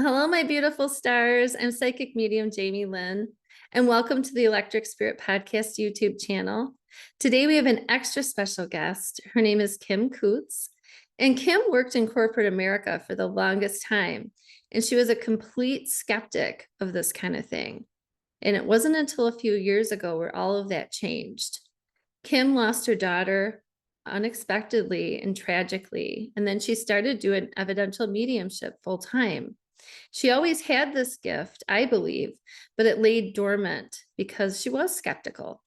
Hello, my beautiful stars. I'm psychic medium Jamie Lynn, and welcome to the Electric Spirit Podcast YouTube channel. Today we have an extra special guest. Her name is Kim Coots, and Kim worked in corporate America for the longest time, and she was a complete skeptic of this kind of thing. And it wasn't until a few years ago where all of that changed. Kim lost her daughter unexpectedly and tragically, and then she started doing evidential mediumship full time. She always had this gift, I believe, but it lay dormant because she was skeptical.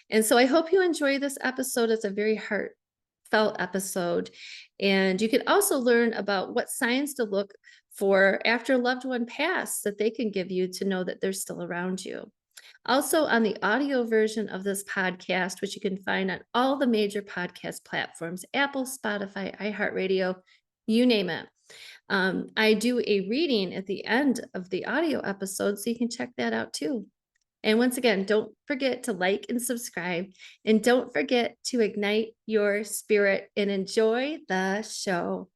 And so I hope you enjoy this episode. It's a very heartfelt episode. And you can also learn about what signs to look for after a loved one passed that they can give you to know that they're still around you. Also, on the audio version of this podcast, which you can find on all the major podcast platforms, Apple, Spotify, iHeartRadio, you name it. I do a reading at the end of the audio episode, so you can check that out too. And once again, don't forget to like and subscribe, and don't forget to ignite your spirit and enjoy the show.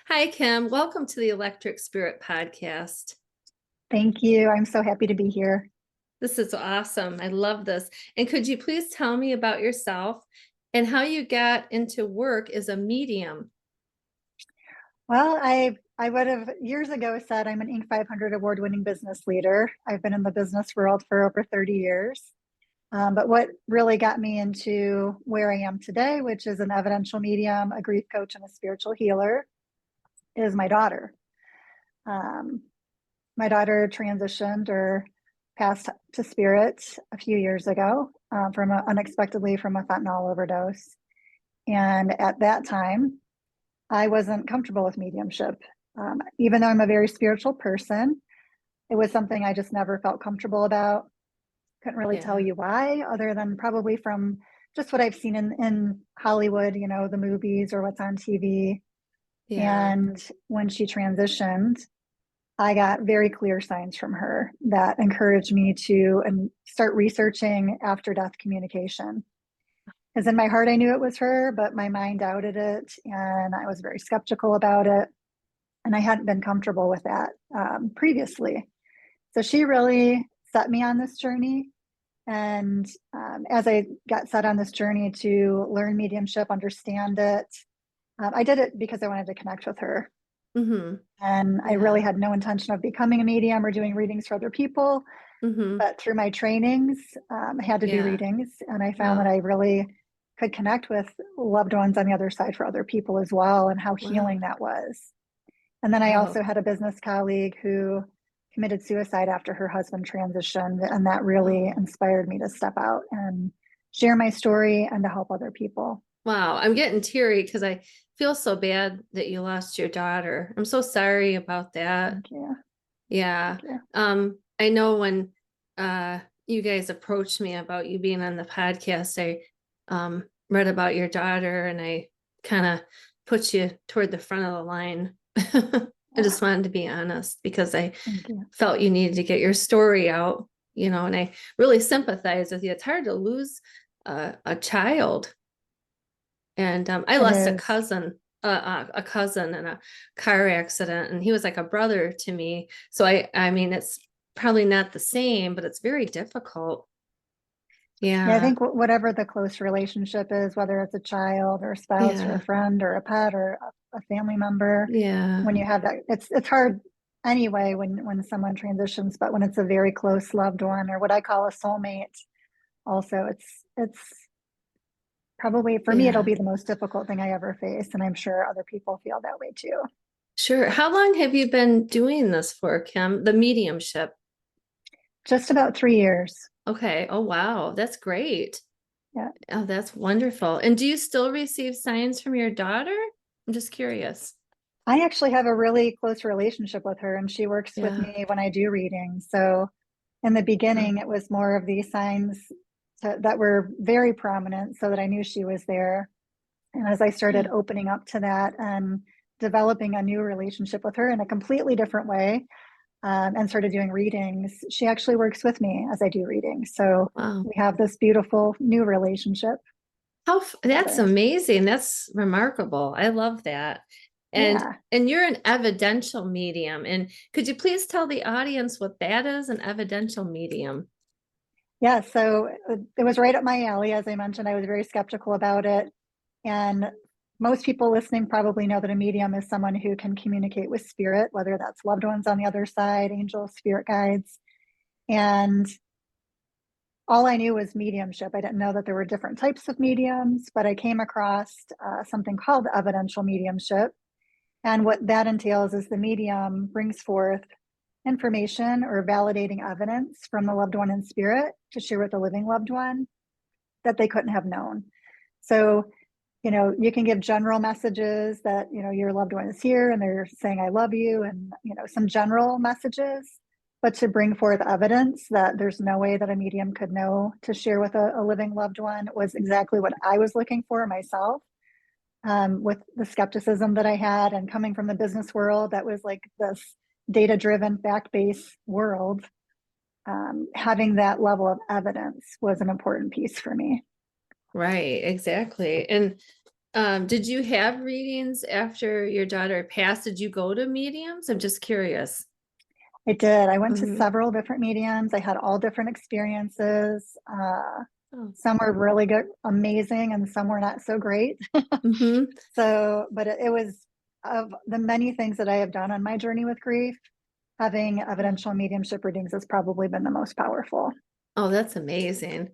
Hi, Kim. Welcome to the Electric Spirit Podcast. Thank you. I'm so happy to be here. This is awesome. I love this. And could you please tell me about yourself and how you got into work as a medium? Well, I would have years ago said I'm an Inc. 500 award-winning business leader. I've been in the business world for over 30 years. But what really got me into where I am today, which is an evidential medium, a grief coach, and a spiritual healer, is my daughter. My daughter transitioned or passed to spirit a few years ago unexpectedly from a fentanyl overdose. And at that time, I wasn't comfortable with mediumship. Even though I'm a very spiritual person, it was something I just never felt comfortable about. Couldn't really tell you why, other than probably from just what I've seen in Hollywood, you know, the movies or what's on TV. And when she transitioned, I got very clear signs from her that encouraged me to start researching after-death communication. Because in my heart, I knew it was her, but my mind doubted it, and I was very skeptical about it. And I hadn't been comfortable with that previously. So she really set me on this journey. And as I got set on this journey to learn mediumship, understand it, I did it because I wanted to connect with her. Mm-hmm. And I really had no intention of becoming a medium or doing readings for other people. Mm-hmm. But through my trainings, I had to do readings. And I found that I really could connect with loved ones on the other side for other people as well, and how healing that was. And then I also had a business colleague who committed suicide after her husband transitioned. And that really inspired me to step out and share my story and to help other people. Wow, I'm getting teary because I feel so bad that you lost your daughter. I'm so sorry about that. Thank you. Yeah. Thank you. I know when you guys approached me about you being on the podcast, I read about your daughter and I kind of put you toward the front of the line. I just wanted to be honest because I felt you needed to get your story out, you know, and I really sympathize with you. It's hard to lose a child. And I lost a cousin in a car accident, and he was like a brother to me. So I mean, it's probably not the same, but it's very difficult. Yeah, I think whatever the close relationship is, whether it's a child or a spouse or a friend or a pet or a family member, when you have that, it's hard anyway when someone transitions, but when it's a very close loved one or what I call a soulmate, also it's probably for me, it'll be the most difficult thing I ever face. And I'm sure other people feel that way too. Sure. How long have you been doing this for, Kim? The mediumship? Just about 3 years. Okay. Oh, wow. That's great. Yeah. Oh, that's wonderful. And do you still receive signs from your daughter? I'm just curious. I actually have a really close relationship with her, and she works with me when I do readings. So in the beginning, it was more of these signs that were very prominent so that I knew she was there. And as I started opening up to that and developing a new relationship with her in a completely different way, and started doing readings, she actually works with me as I do readings. So we have this beautiful new relationship. That's amazing. That's remarkable. I love that. And Yeah. and you're an evidential medium. And could you please tell the audience what that is, an evidential medium? Yeah. So it was right up my alley. As I mentioned, I was very skeptical about it. And most people listening probably know that a medium is someone who can communicate with spirit, whether that's loved ones on the other side, angels, spirit guides. And all I knew was mediumship. I didn't know that there were different types of mediums, but I came across something called evidential mediumship. And what that entails is the medium brings forth information or validating evidence from the loved one in spirit to share with the living loved one that they couldn't have known. So, you can give general messages that, your loved one is here and they're saying, I love you, and, some general messages, but to bring forth evidence that there's no way that a medium could know to share with a living loved one was exactly what I was looking for myself. With the skepticism that I had and coming from the business world, that was like this data driven, fact based world. Having that level of evidence was an important piece for me. Right, exactly. And did you have readings after your daughter passed? Did you go to mediums? I'm just curious. I did. I went to Mhm. several different mediums. I had all different experiences. Oh. Some were really good, amazing, and some were not so great. Hmm. So, but it was, of the many things that I have done on my journey with grief, having evidential mediumship readings has probably been the most powerful. Oh, that's amazing.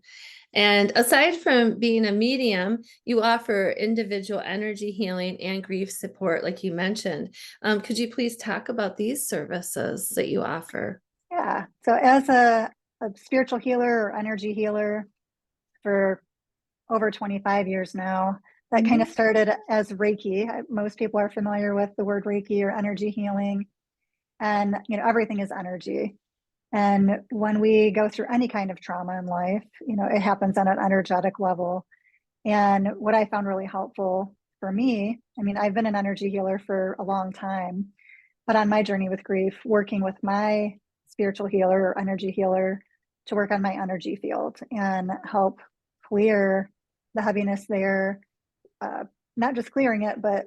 And aside from being a medium, you offer individual energy healing and grief support, like you mentioned. Could you please talk about these services that you offer? Yeah. So, as a spiritual healer or energy healer for over 25 years now, that kind of Mhm. started as Reiki. Most people are familiar with the word Reiki or energy healing. And, everything is energy. And when we go through any kind of trauma in life, it happens on an energetic level. And what I found really helpful for me, I mean, I've been an energy healer for a long time, but on my journey with grief, working with my spiritual healer or energy healer to work on my energy field and help clear the heaviness there, uh, not just clearing it, but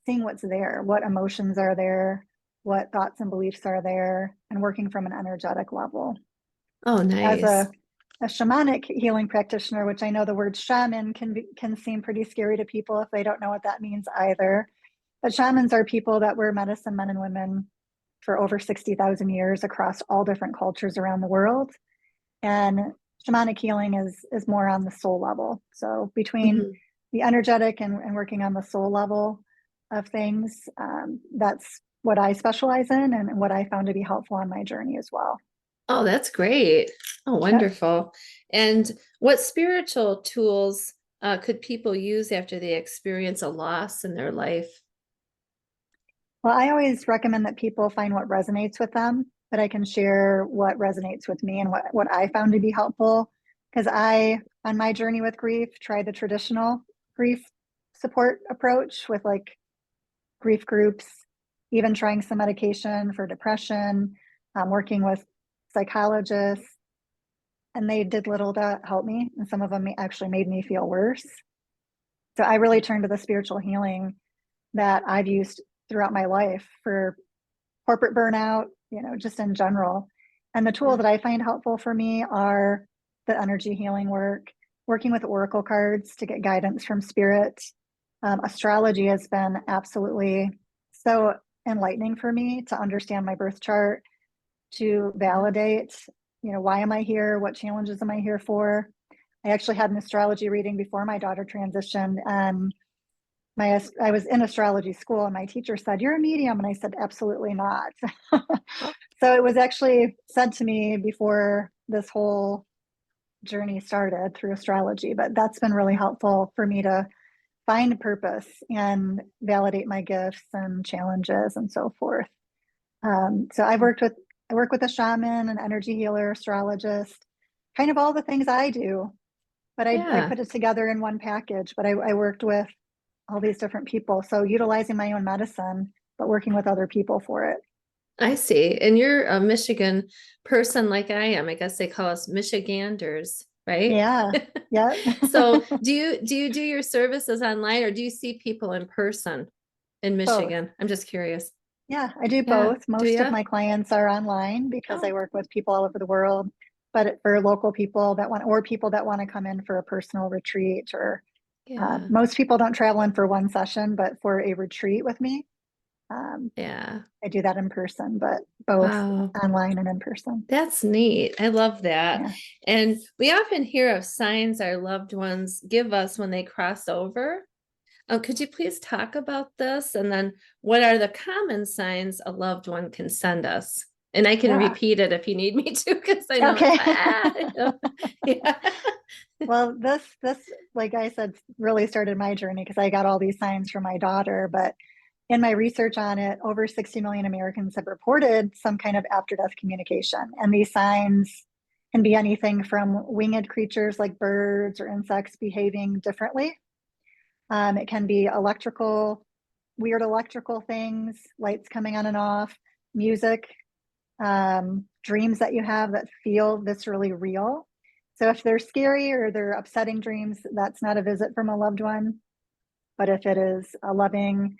seeing what's there, what emotions are there, what thoughts and beliefs are there, and working from an energetic level. Oh, As nice. a shamanic healing practitioner, which I know the word shaman can seem pretty scary to people if they don't know what that means either. But shamans are people that were medicine men and women for over 60,000 years across all different cultures around the world. And shamanic healing is more on the soul level. So between Mhm. the energetic and working on the soul level of things, that's what I specialize in and what I found to be helpful on my journey as well. Oh, that's great. Oh, Yep. wonderful. And what spiritual tools could people use after they experience a loss in their life? Well, I always recommend that people find what resonates with them, but I can share what resonates with me and what I found to be helpful. Because on my journey with grief, tried the traditional grief support approach with like grief groups, even trying some medication for depression, working with psychologists, and they did little to help me. And some of them actually made me feel worse. So I really turned to the spiritual healing that I've used throughout my life for corporate burnout, just in general. And the tools Yeah. that I find helpful for me are the energy healing work, working with oracle cards to get guidance from spirit. Astrology has been absolutely so enlightening for me to understand my birth chart, to validate, why am I here? What challenges am I here for? I actually had an astrology reading before my daughter transitioned, and I was in astrology school, and my teacher said, "You're a medium," and I said, "Absolutely not." Oh, So it was actually said to me before this whole journey started through astrology, but that's been really helpful for me to find purpose and validate my gifts and challenges and so forth. So I work with a shaman, an energy healer, astrologist, kind of all the things I do, but I yeah, put it together in one package. But I worked with all these different people, so utilizing my own medicine, but working with other people for it. I see. And you're a Michigan person like I am. I guess they call us Michiganders, right? Yeah. Yep. So do you do your services online or do you see people in person? in Both. Michigan? I'm just curious. Yeah, I do Yeah. both. Do Most of ya? my clients are online because I Oh, work with people all over the world. But for local people that want, or people that want to come in for a personal retreat, or yeah. most people don't travel in for one session, but for a retreat with me, Yeah. I do that in person, but both Wow. online and in person. That's neat. I love that. Yeah. And we often hear of signs our loved ones give us when they cross over. Could you please talk about this? And then what are the common signs a loved one can send us? And I can Yeah. repeat it if you need me to, because I know Okay. yeah. Well, this, like I said, really started my journey because I got all these signs from my daughter. But in my research on it, over 60 million Americans have reported some kind of after-death communication. And these signs can be anything from winged creatures like birds or insects behaving differently. It can be weird electrical things, lights coming on and off, music, dreams that you have that feel viscerally real. So if they're scary or they're upsetting dreams, that's not a visit from a loved one. But if it is a loving,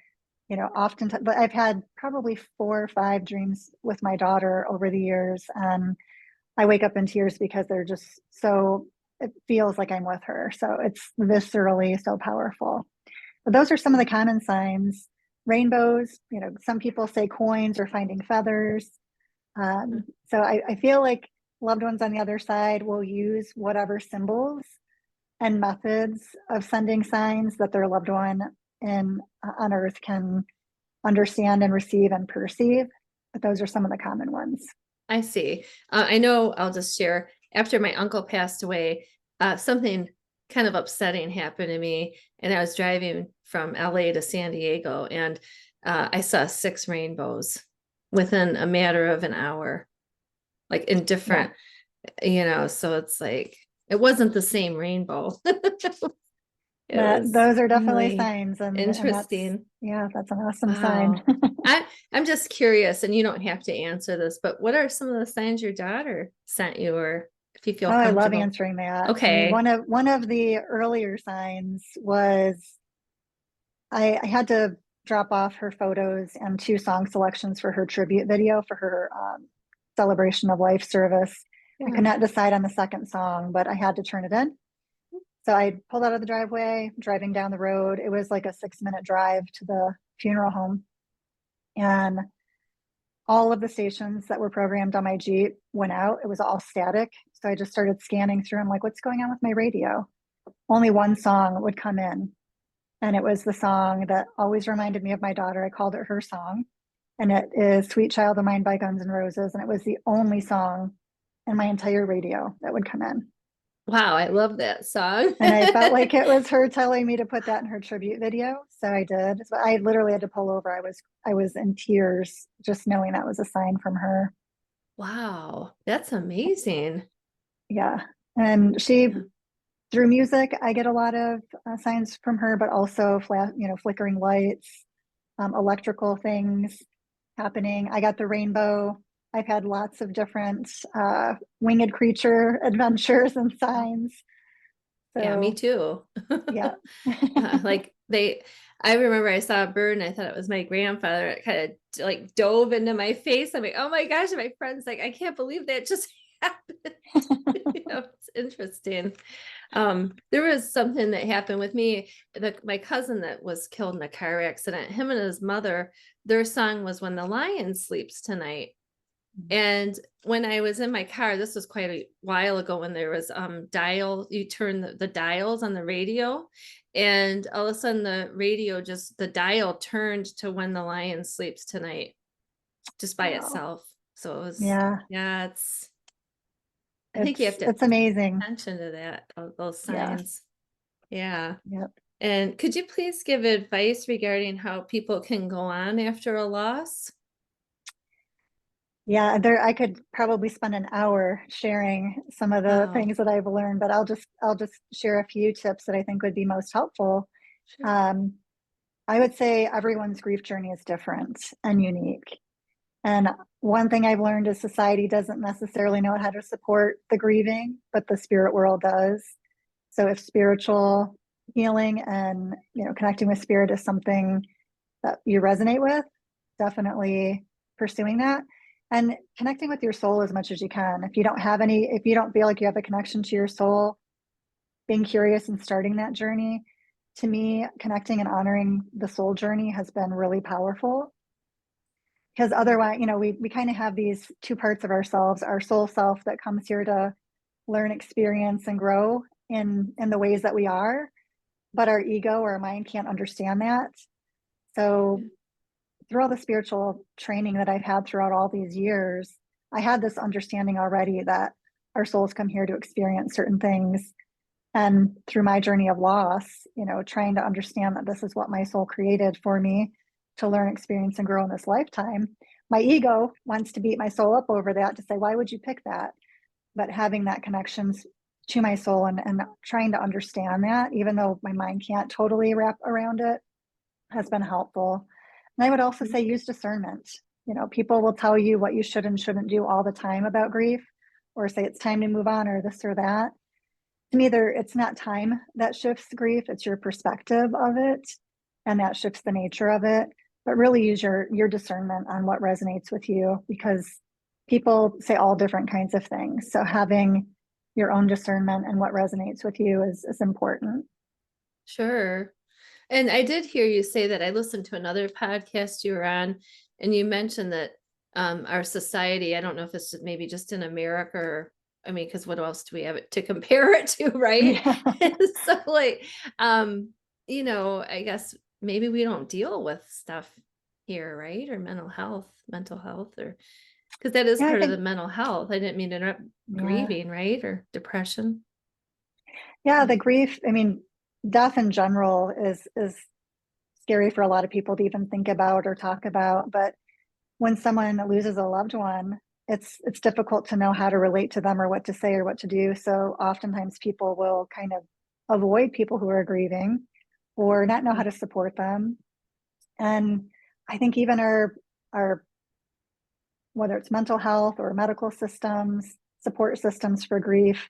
oftentimes, but I've had probably 4 or 5 dreams with my daughter over the years, and I wake up in tears because they're just so, it feels like I'm with her. So it's viscerally so powerful. But those are some of the common signs. Rainbows, some people say coins or finding feathers. So I feel like loved ones on the other side will use whatever symbols and methods of sending signs that their loved one on earth can understand and receive and perceive. But those are some of the common ones. I see. I know I'll just share after my uncle passed away, something kind of upsetting happened to me. And I was driving from LA to San Diego, and I saw 6 rainbows within a matter of an hour, like in different, so it's like it wasn't the same rainbow. It That was those are definitely really signs, and interesting. that's an awesome sign. Wow. I'm just curious, and you don't have to answer this, but what are some of the signs your daughter sent you, or if you feel Oh, I love comfortable? answering that. I mean, Okay. one of the earlier signs was I had to drop off her photos and 2 song selections for her tribute video for her celebration of life service. I Yeah. could not decide on the second song, but I had to turn it in. So I pulled out of the driveway, driving down the road. It was like a 6-minute drive to the funeral home. And all of the stations that were programmed on my Jeep went out. It was all static. So I just started scanning through. I'm like, what's going on with my radio? Only one song would come in. And it was the song that always reminded me of my daughter. I called it her song. And it is Sweet Child of Mine by Guns N' Roses. And it was the only song in my entire radio that would come in. Wow, I love that song. And I felt like it was her telling me to put that in her tribute video. So I did. So I literally had to pull over. I was in tears just knowing that was a sign from her. Wow, that's amazing. Yeah. And she, Yeah. through music, I get a lot of signs from her, but also flickering lights, electrical things happening. I got the rainbow. I've had lots of different winged creature adventures and signs. Yeah, me So too. yeah. Like I remember I saw a bird and I thought it was my grandfather. It kind of like dove into my face. I'm like, oh my gosh. And my friend's like, I can't believe that just happened. It's interesting. There was something that happened with me. My cousin that was killed in a car accident, him and his mother, their song was When the Lion Sleeps Tonight. And when I was in my car, this was quite a while ago, when there was you turn the dials on the radio, and all of a sudden the dial turned to When the Lion Sleeps Tonight, just by Wow. itself. So it was, Yeah. yeah, I think you have to It's amazing. pay attention to that, those Yeah. signs. Yeah. Yep. And could you please give advice regarding how people can go on after a loss? Yeah, I could probably spend an hour sharing some of the Wow. things that I've learned, but I'll just share a few tips that I think would be most helpful. Sure. Um, I would say everyone's grief journey is different and unique. And one thing I've learned is society doesn't necessarily know how to support the grieving, but the spirit world does. So if spiritual healing and connecting with spirit is something that you resonate with, definitely pursuing that and connecting with your soul as much as you can. If you don't feel like you have a connection to your soul, being curious and starting that journey, to me, connecting and honoring the soul journey has been really powerful. Because otherwise, we kind of have these two parts of ourselves, our soul self that comes here to learn, experience, and grow in the ways that we are, but our ego or our mind can't understand that. So through all the spiritual training that I've had throughout all these years, I had this understanding already that our souls come here to experience certain things. And through my journey of loss, trying to understand that this is what my soul created for me to learn, experience, and grow in this lifetime. My ego wants to beat my soul up over that, to say, why would you pick that? But having that connection to my soul and trying to understand that, even though my mind can't totally wrap around it, has been helpful. And I would also say use discernment. People will tell you what you should and shouldn't do all the time about grief, or say it's time to move on, or this or that. To me, it's not time that shifts grief, it's your perspective of it, and that shifts the nature of it. But really use your discernment on what resonates with you, because people say all different kinds of things. So having your own discernment and what resonates with you is important. Sure. And I did hear you say that. I listened to another podcast you were on, and you mentioned that our society, I don't know if it's maybe just in America, or, I mean, because what else do we have it to compare it to, right? Yeah. So like, I guess maybe we don't deal with stuff here, right? Or mental health, or because that is Yeah, I part of think, the mental health. I didn't mean to interrupt. yeah. Grieving, right? Or depression. Yeah, the grief, death in general is scary for a lot of people to even think about or talk about. But when someone loses a loved one, it's difficult to know how to relate to them or what to say or what to do. So oftentimes people will kind of avoid people who are grieving or not know how to support them. And I think even our whether it's mental health or medical systems, support systems for grief,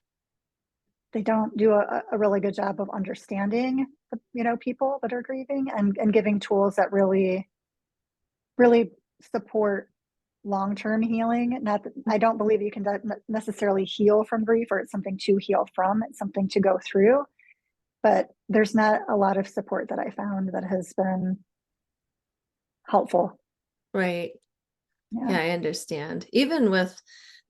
they don't do a really good job of understanding people that are grieving and giving tools that really support long-term healing. Not that, I don't believe you can necessarily heal from grief, or it's something to heal from, it's something to go through, but there's not a lot of support that I found that has been helpful. Right. Yeah. Yeah, I understand. Even with,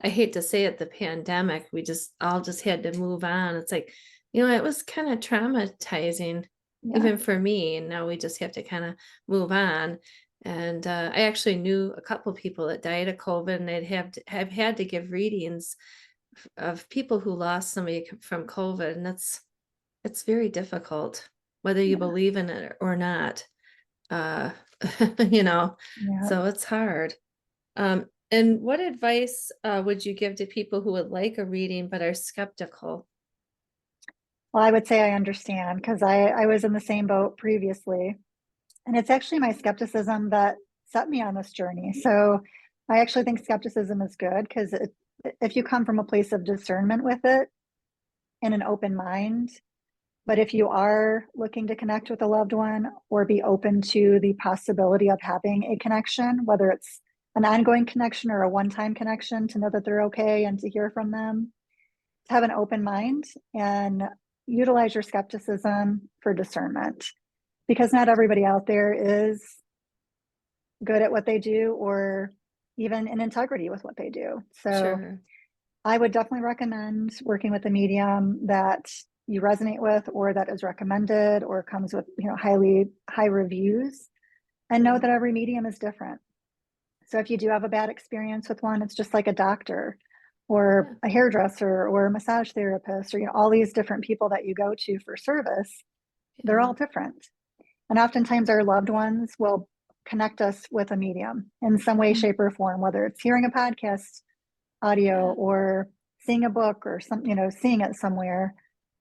I hate to say it, the pandemic, we just all just had to move on. It's like, it was kind of traumatizing, Yeah. even for me. And now we just have to kind of move on. And I actually knew a couple people that died of COVID, and they'd have had to give readings of people who lost somebody from COVID. And it's very difficult, whether you Yeah. believe in it or not. Uh, you know, Yeah. so it's hard. And what advice would you give to people who would like a reading but are skeptical? Well, I would say I understand, because I was in the same boat previously. And it's actually my skepticism that set me on this journey. So I actually think skepticism is good, because if you come from a place of discernment with it and an open mind, but if you are looking to connect with a loved one or be open to the possibility of having a connection, whether it's an ongoing connection or a one-time connection, to know that they're okay and to hear from them, to have an open mind and utilize your skepticism for discernment, because not everybody out there is good at what they do or even in integrity with what they do. So Sure. I would definitely recommend working with a medium that you resonate with, or that is recommended or comes with high reviews, and know that every medium is different. So if you do have a bad experience with one, it's just like a doctor or a hairdresser or a massage therapist, or all these different people that you go to for service. They're Yeah. all different. And oftentimes our loved ones will connect us with a medium in some way, shape, or form, whether it's hearing a podcast audio Yeah. or seeing a book or seeing it somewhere.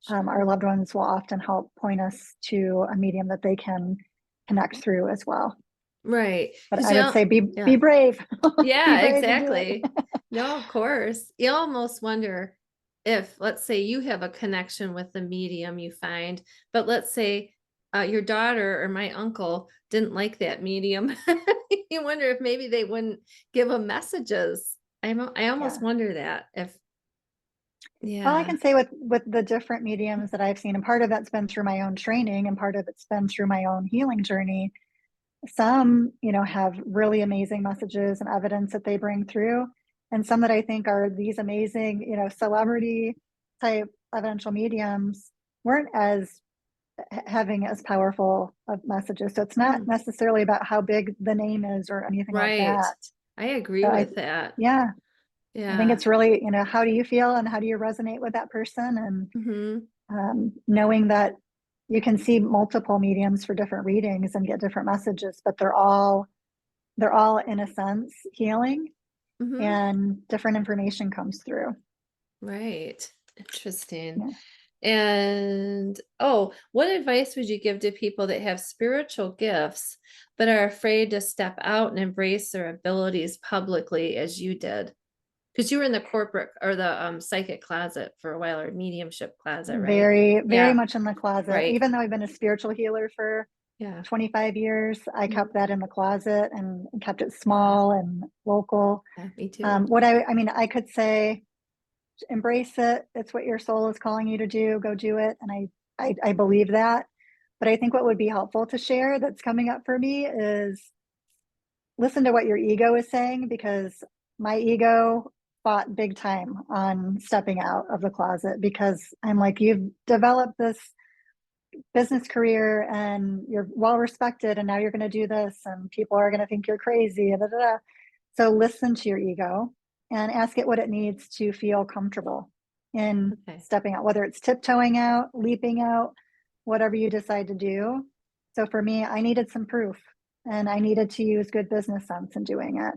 Our Sure. loved ones will often help point us to a medium that they can connect through as well. Right. But Because I would say be yeah. brave. Be Yeah, brave and do it. exactly. No, of course. You almost wonder if, let's say, you have a connection with the medium you find, but let's say your daughter or my uncle didn't like that medium. You wonder if maybe they wouldn't give them messages. I almost Yeah. wonder that if, Well, I yeah, can say with the different mediums that I've seen, and part of that's been through my own training, and part of it's been through my own healing journey. Some, have really amazing messages and evidence that they bring through, and some that I think are these amazing, celebrity type evidential mediums weren't as having as powerful of messages. So it's not mm, necessarily about how big the name is or anything like right. that. I agree So with that. yeah, I think Yeah. it's really, how do you feel and how do you resonate with that person? And Hmm. knowing that you can see multiple mediums for different readings and get different messages, but they're all in a sense healing, Hmm. and different information comes through. Right. Interesting. Yeah. And what advice would you give to people that have spiritual gifts but are afraid to step out and embrace their abilities publicly as you did? Because you were in the corporate or the psychic closet for a while, or mediumship closet, right? Very, very Yeah, much in the closet. right. Even though I've been a spiritual healer for Yeah. 25 years, I Mhm. kept that in the closet and kept it Yeah. small and local. Yeah, me too. I mean, I could say, embrace it. It's what your soul is calling you to do. Go do it. And I believe that. But I think what would be helpful to share that's coming up for me is listen to what your ego is saying, because my ego fought big time on stepping out of the closet, because I'm like, you've developed this business career and you're well respected, and now you're going to do this and people are going to think you're crazy. Da, da, da. So listen to your ego and ask it what it needs to feel comfortable in Okay. stepping out, whether it's tiptoeing out, leaping out, whatever you decide to do. So for me, I needed some proof, and I needed to use good business sense in doing it.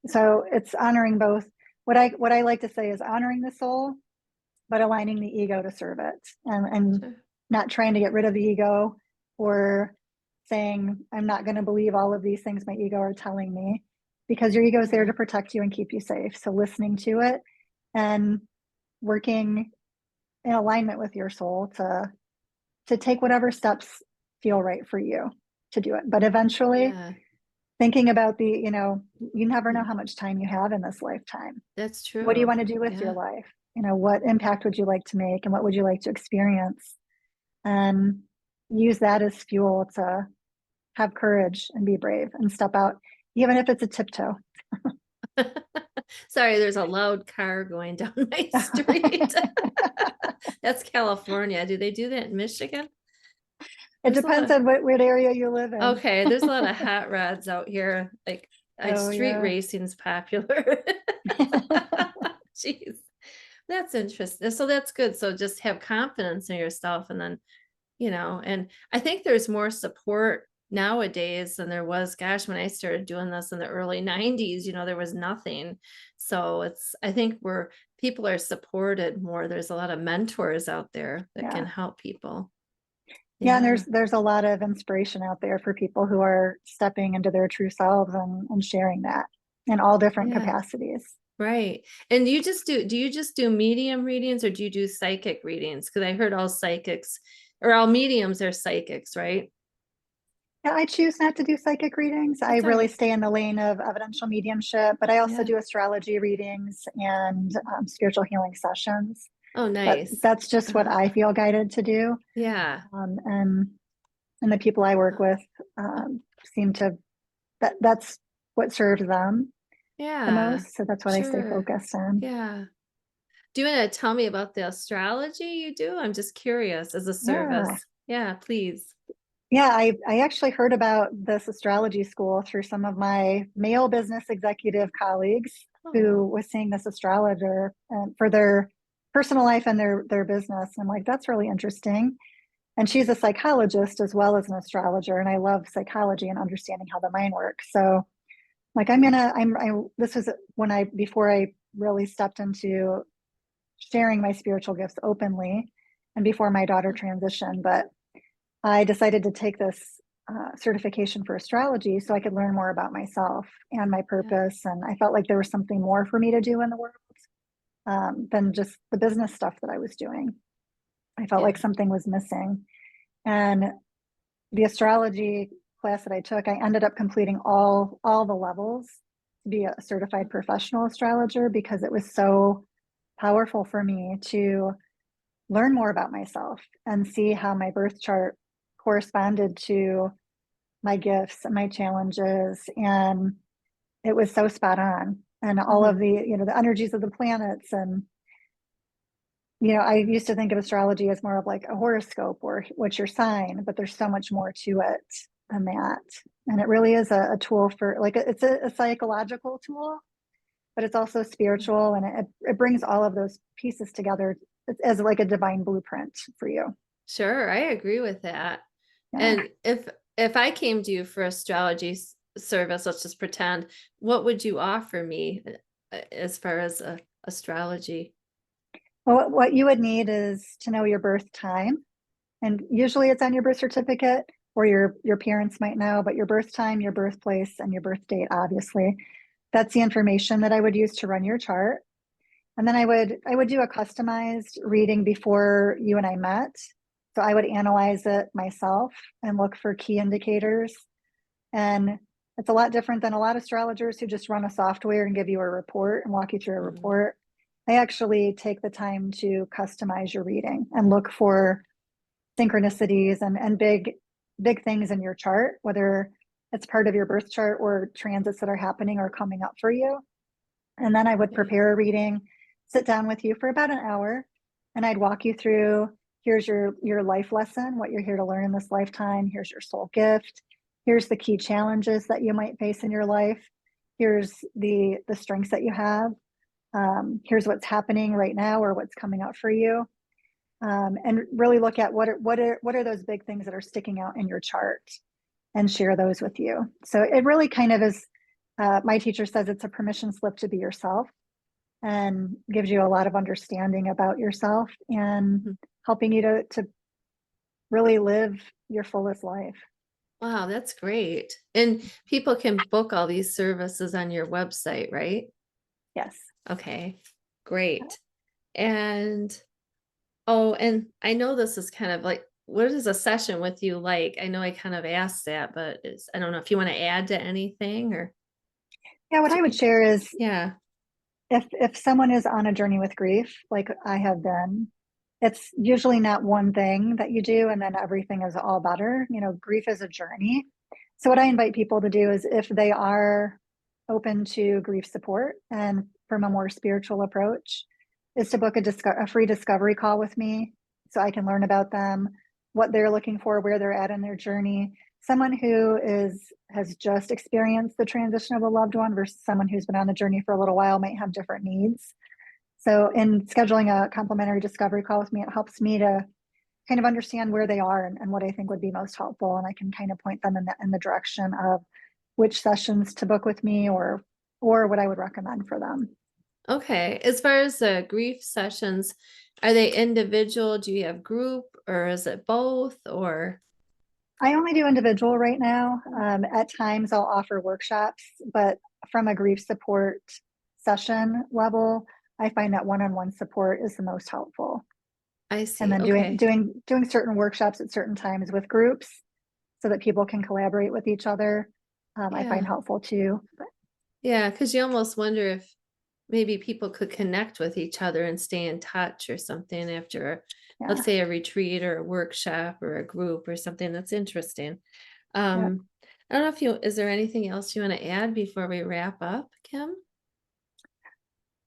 So it's honoring both. What I like to say is honoring the soul, but aligning the ego to serve it, and Sure. not trying to get rid of the ego, or saying, I'm not going to believe all of these things my ego are telling me, because your ego is there Yeah. to protect you and keep you safe. So listening to it and working in alignment with your soul to take whatever steps feel right for you to do it. But eventually Yeah. thinking about you never know Mm. how much time you have in this lifetime. That's What do you true. want to do with your Yeah. life? What impact would you like to make, and what would you like to experience? And use that as fuel to have courage and be brave and step out, even if it's a tiptoe. Sorry, there's a loud car going down my street. That's California. Do they do that in Michigan? It There's a lot depends of, on what area you live in. okay, there's a lot of hot rods out here. Like, Oh, street yeah. racing's popular. Jeez, that's interesting. So that's good. So just have confidence in yourself, and then, and I think there's more support nowadays than there was, gosh, when I started doing this in the early 90s, there was nothing. So I think where people are supported more, there's a lot of mentors out there that can Yeah. help people. Yeah, and Yeah. there's a lot of inspiration out there for people who are stepping into their true selves and sharing that in all different Yeah. capacities. Right. And do you just do medium readings, or do you do psychic readings? Because I heard all psychics or all mediums are psychics, right? Yeah, I choose not to do psychic readings. I That's all really right. stay in the lane of evidential mediumship, but I also Yeah. do astrology readings and spiritual healing sessions. Oh, But nice. that's just what Uh-huh. I feel guided to do. Yeah. And the people I work with seem to that's what serves them the Yeah. most. So that's what I stay Sure. focused on. Yeah. Do you want to tell me about the astrology you do? I'm just curious as a Yeah. service. Yeah, please. Yeah, I actually heard about this astrology school through some of my male business executive colleagues, Oh, who was seeing this astrologer for their personal life and their business. I'm like, that's really interesting. And she's a psychologist as well as an astrologer, and I love psychology and understanding how the mind works. So, like, this was when before I really stepped into sharing my spiritual gifts openly, and before my daughter transitioned. But I decided to take this certification for astrology so I could learn more about myself and my yeah. purpose. And I felt like there was something more for me to do in the world than just the business stuff that I was doing. I felt Yeah. like something was missing. And the astrology class that I took, I ended up completing all the levels to be a certified professional astrologer because it was so powerful for me to learn more about myself and see how my birth chart corresponded to my gifts and my challenges. And it was so spot on. And all of Mhm. the energies of the planets. And, I used to think of astrology as more of like a horoscope or what's your sign, but there's so much more to it than that. And it really is a tool for like, it's a psychological tool, but it's also spiritual. And it brings all of those pieces together as like a divine blueprint for you. Sure, I agree with that. Yeah. And if I came to you for astrology service, let's just pretend, what would you offer me as far as astrology? Well, what you would need is to know your birth time. And usually it's on your birth certificate, or your parents might know, but your birth time, your birthplace, and your birth date, obviously. That's the information that I would use to run your chart. And then I would do a customized reading before you and I met. So I would analyze it myself and look for key indicators. And it's a lot different than a lot of astrologers who just run a software and give you a report and walk you through a Mm. report. I actually take the time to customize your reading and look for synchronicities and big things in your chart, whether it's part of your birth chart or transits that are happening or coming up for you. And then I would Okay. prepare a reading, sit down with you for about an hour, and I'd walk you through, here's your life lesson, what you're here to learn in this lifetime. Here's your soul gift. Here's the key challenges that you might face in your life. Here's the strengths that you have. Here's what's happening right now or what's coming up for you. And really look at what are those big things that are sticking out in your chart and share those with you. So it really kind of is, my teacher says it's a permission slip to be yourself and gives you a lot of understanding about yourself and Mhm. helping you to really live your fullest life. Wow, that's great. And people can book all these services on your website, right? Yes. Okay, great. And oh, and I know this is kind of like, what is a session with you like? I know I kind of asked that, but I don't know if you want to add to anything or Yeah, what I would share is yeah. if someone is on a journey with grief, like I have been, it's usually not one thing that you do and then everything is all better. Grief is a journey. So what I invite people to do is if they are open to grief support and from a more spiritual approach, is to book a free discovery call with me so I can learn about them, what they're looking for, where they're at in their journey. Someone who has just experienced the transition of a loved one versus someone who's been on the journey for a little while might have different needs. So in scheduling a complimentary discovery call with me, it helps me to kind of understand where they are and what I think would be most helpful. And I can kind of point them in the direction of which sessions to book with me or what I would recommend for them. Okay. As far as the grief sessions, are they individual? Do you have group or is it both or I only do individual right now. At times I'll offer workshops, but from a grief support session level, I find that one-on-one support is the most helpful. I And see. then doing Okay. doing doing certain workshops at certain times with groups so that people can collaborate with each other, I find Yeah. helpful too. Yeah. Cause you almost wonder if maybe people could connect with each other and stay in touch or something after, let's Yeah, say, a retreat or a workshop or a group or something that's interesting. yeah. I don't know if is there anything else you want to add before we wrap up, Kim?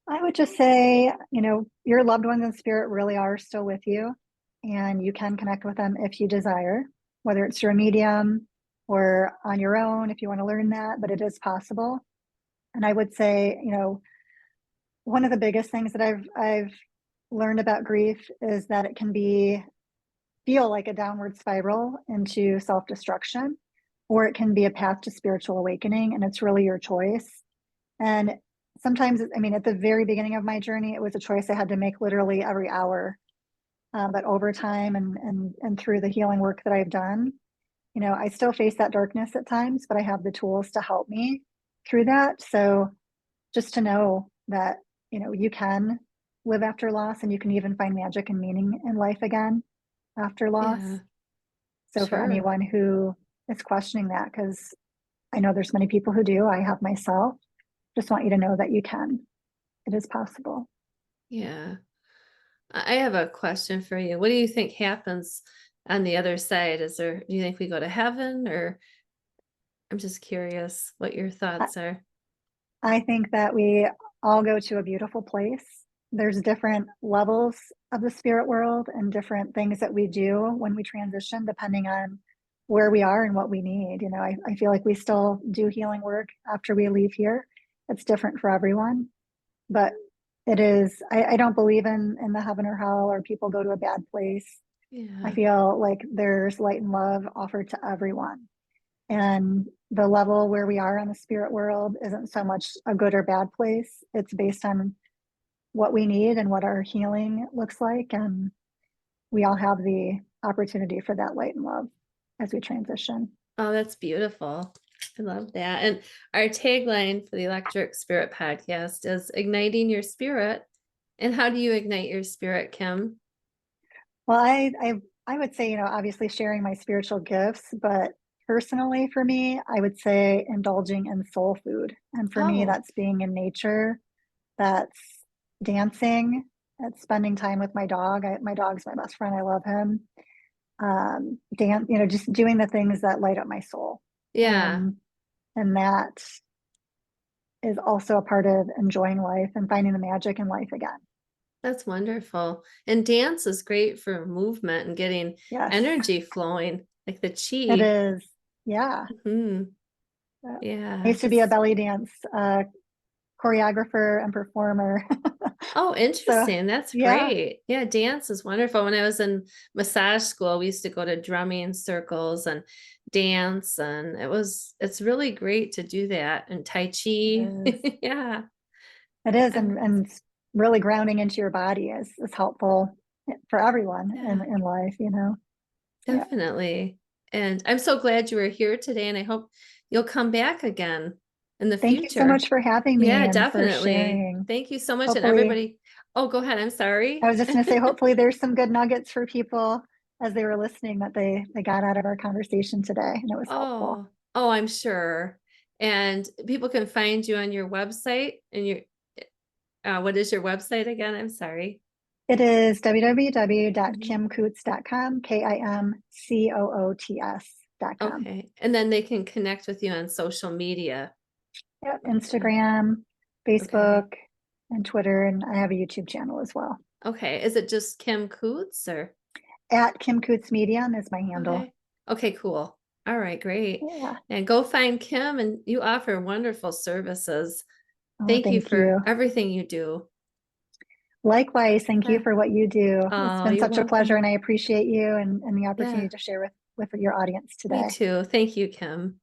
I would just say, your loved ones in spirit really are still with you, and you can connect with them if you desire, whether it's through a medium or on your own if you want to learn that, but it is possible. And I would say, one of the biggest things that I've learned about grief is that it can feel like a downward spiral into self-destruction, or it can be a path to spiritual awakening, and it's really your choice. And sometimes, I mean, at the very beginning of my journey, it was a choice I had to make literally every hour. But over time and through the healing work that I've done, I still face that darkness at times, but I have the tools to help me through that. So just to know that, you can live after loss and you can even find magic and meaning in life again after loss. Yeah. So for Sure. anyone who is questioning that, because I know there's many people who do, I have myself, just want you to know that you can. It is possible. Yeah. I have a question for you. What do you think happens on the other side? Do you think we go to heaven, or I'm just curious what your I, thoughts are? I think that we all go to a beautiful place. There's different levels of the spirit world and different things that we do when we transition, depending on where we are and what we need. You know, I feel like we still do healing work after we leave here. It's different for everyone, but it is, I don't believe in the heaven or hell or people go to a bad place. I Yeah. feel like there's light and love offered to everyone. And the level where we are in the spirit world isn't so much a good or bad place. It's based on what we need and what our healing looks like. And we all have the opportunity for that light and love as we transition. Oh, that's beautiful. I love that. And our tagline for the Electric Spirit podcast is igniting your spirit. And how do you ignite your spirit, Kim? Well, I would say, you know, obviously sharing my spiritual gifts, but personally for me, I would say indulging in soul food. And for me, Oh, that's being in nature, that's dancing, that's spending time with my dog. My dog's my best friend. I love him. Dance, you know, just doing the things that light up my soul. yeah, And that is also a part of enjoying life and finding the magic in life again. that's wonderful. And dance is great for movement and getting Yes, energy flowing, like the it chi. is. Yeah. Hmm. I Yeah. used to be a belly dance choreographer and performer. Oh, So, interesting. That's yeah, great. Yeah, dance is wonderful. When I was in massage school, we used to go to drumming circles and dance, and it's really great to do that. And Tai it Chi. is. Yeah. It is. Um, And really grounding into your body is helpful for everyone yeah, in life, you know? Yeah. definitely. And I'm so glad you were here today, and I hope you'll come back again in the Thank you so future. much for having me Yeah, and for definitely. sharing. Thank you so much. And Hopefully, everybody, oh, go ahead. I'm I sorry. was just going to say, hopefully there's some good nuggets for people as they were listening that they got out of our conversation today and it was helpful. Oh, I'm sure. And people can find you on your website, and what is your website again? I'm sorry. It is Mhm. www.kimcoots.com, KIMCOOTS.com. Okay. And then they can connect with you on social media. Yep, Okay. Instagram, Okay. Facebook, and Twitter, and I have a YouTube channel as well. Okay. Is it just Kim Coots, or? At Kim Coots Medium is my handle. Okay. Okay, cool. All right, great. Yeah. And go find Kim, and you offer wonderful services. Oh, Thank you thank for you. everything you do. Likewise, thank you Yeah. for what you do. It's Oh, been you're such a pleasure, welcome. and I appreciate you and the Yeah, opportunity to share with your audience me today. too. Thank you, Kim.